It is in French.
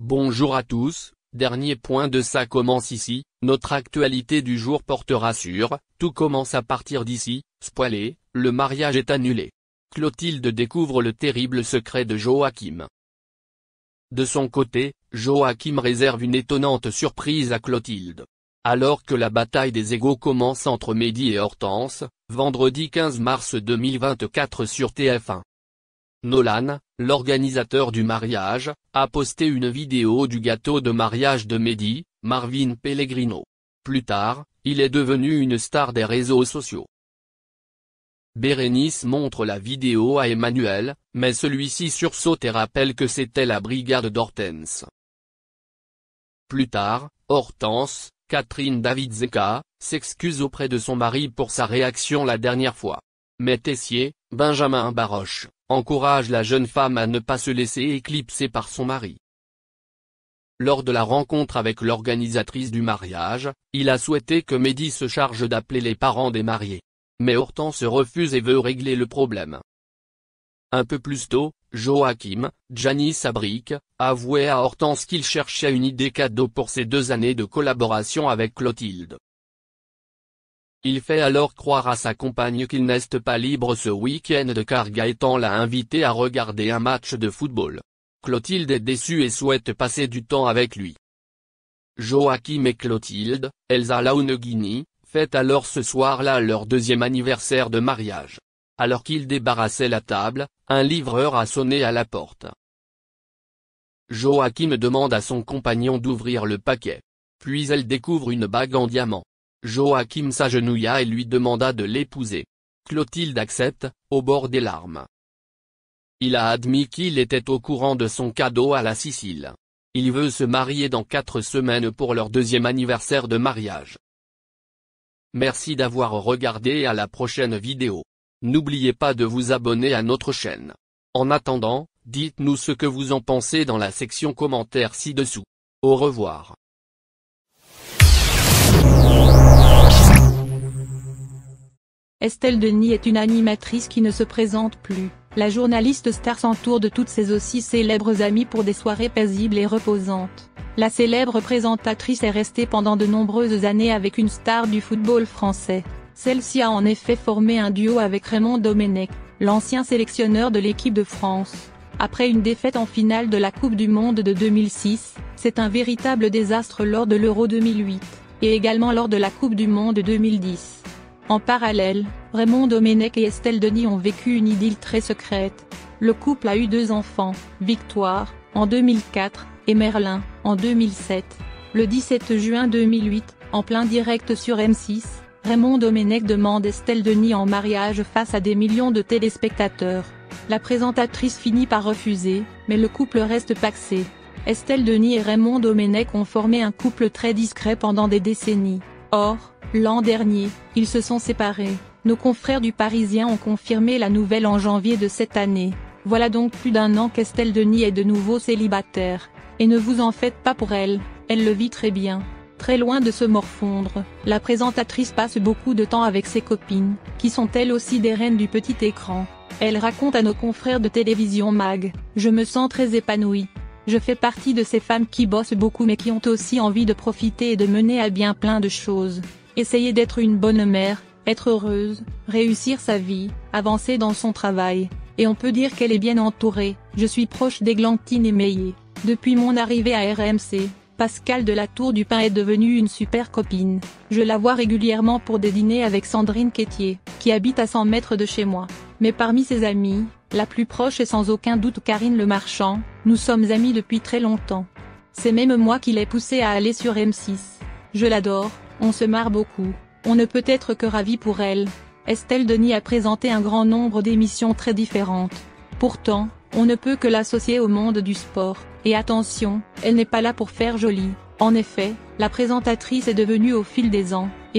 Bonjour à tous, dernier point de ça commence ici, notre actualité du jour portera sur « Tout commence à partir d'ici », spoilé, le mariage est annulé. Clotilde découvre le terrible secret de Joachim. De son côté, Joachim réserve une étonnante surprise à Clotilde. Alors que la bataille des égos commence entre Mehdi et Hortense, vendredi 15 mars 2024 sur TF1. Nolan, l'organisateur du mariage, a posté une vidéo du gâteau de mariage de Mehdi, Marvin Pellegrino. Plus tard, il est devenu une star des réseaux sociaux. Bérénice montre la vidéo à Emmanuel, mais celui-ci sursaute et rappelle que c'était la brigade d'Hortense. Plus tard, Hortense, Catherine David-Zeka, s'excuse auprès de son mari pour sa réaction la dernière fois. Mais Tessier, Benjamin Baroche, encourage la jeune femme à ne pas se laisser éclipser par son mari. Lors de la rencontre avec l'organisatrice du mariage, il a souhaité que Mehdi se charge d'appeler les parents des mariés. Mais Hortense refuse et veut régler le problème. Un peu plus tôt, Joachim, Gianni Sabric, avouait à Hortense qu'il cherchait une idée cadeau pour ses 2 années de collaboration avec Clotilde. Il fait alors croire à sa compagne qu'il n'est pas libre ce week-end car Gaëtan l'a invité à regarder un match de football. Clotilde est déçue et souhaite passer du temps avec lui. Joachim et Clotilde, Elsa Launeghini, fêtent alors ce soir-là leur 2e anniversaire de mariage. Alors qu'ils débarrassaient la table, un livreur a sonné à la porte. Joachim demande à son compagnon d'ouvrir le paquet. Puis elle découvre une bague en diamant. Joachim s'agenouilla et lui demanda de l'épouser. Clotilde accepte, au bord des larmes. Il a admis qu'il était au courant de son cadeau à la Sicile. Il veut se marier dans 4 semaines pour leur 2e anniversaire de mariage. Merci d'avoir regardé et à la prochaine vidéo. N'oubliez pas de vous abonner à notre chaîne. En attendant, dites-nous ce que vous en pensez dans la section commentaires ci-dessous. Au revoir. Estelle Denis est une animatrice qui ne se présente plus. La journaliste star s'entoure de toutes ses aussi célèbres amies pour des soirées paisibles et reposantes. La célèbre présentatrice est restée pendant de nombreuses années avec une star du football français. Celle-ci a en effet formé un duo avec Raymond Domenech, l'ancien sélectionneur de l'équipe de France. Après une défaite en finale de la Coupe du Monde de 2006, c'est un véritable désastre lors de l'Euro 2008, et également lors de la Coupe du Monde 2010. En parallèle, Raymond Domenech et Estelle Denis ont vécu une idylle très secrète. Le couple a eu 2 enfants, Victoire, en 2004, et Merlin, en 2007. Le 17 juin 2008, en plein direct sur M6, Raymond Domenech demande Estelle Denis en mariage face à des millions de téléspectateurs. La présentatrice finit par refuser, mais le couple reste pacsé. Estelle Denis et Raymond Domenech ont formé un couple très discret pendant des décennies. Or, l'an dernier, ils se sont séparés. Nos confrères du Parisien ont confirmé la nouvelle en janvier de cette année. Voilà donc plus d'1 an qu'Estelle Denis est de nouveau célibataire. Et ne vous en faites pas pour elle le vit très bien. Très loin de se morfondre, la présentatrice passe beaucoup de temps avec ses copines, qui sont elles aussi des reines du petit écran. Elle raconte à nos confrères de télévision MAG, « Je me sens très épanouie. Je fais partie de ces femmes qui bossent beaucoup mais qui ont aussi envie de profiter et de mener à bien plein de choses. Essayer d'être une bonne mère, être heureuse, réussir sa vie, avancer dans son travail. Et on peut dire qu'elle est bien entourée. Je suis proche d'Églantine et Meillet. Depuis mon arrivée à RMC, Pascale de la Tour du Pin est devenue une super copine. Je la vois régulièrement pour des dîners avec Sandrine Quétier, qui habite à 100 mètres de chez moi. Mais parmi ses amies, la plus proche est sans aucun doute Karine Le Marchand. Nous sommes amis depuis très longtemps. C'est même moi qui l'ai poussée à aller sur M6. Je l'adore, on se marre beaucoup, on ne peut être que ravi pour elle. Estelle Denis a présenté un grand nombre d'émissions très différentes. Pourtant, on ne peut que l'associer au monde du sport, et attention, elle n'est pas là pour faire joli. En effet, la présentatrice est devenue au fil des ans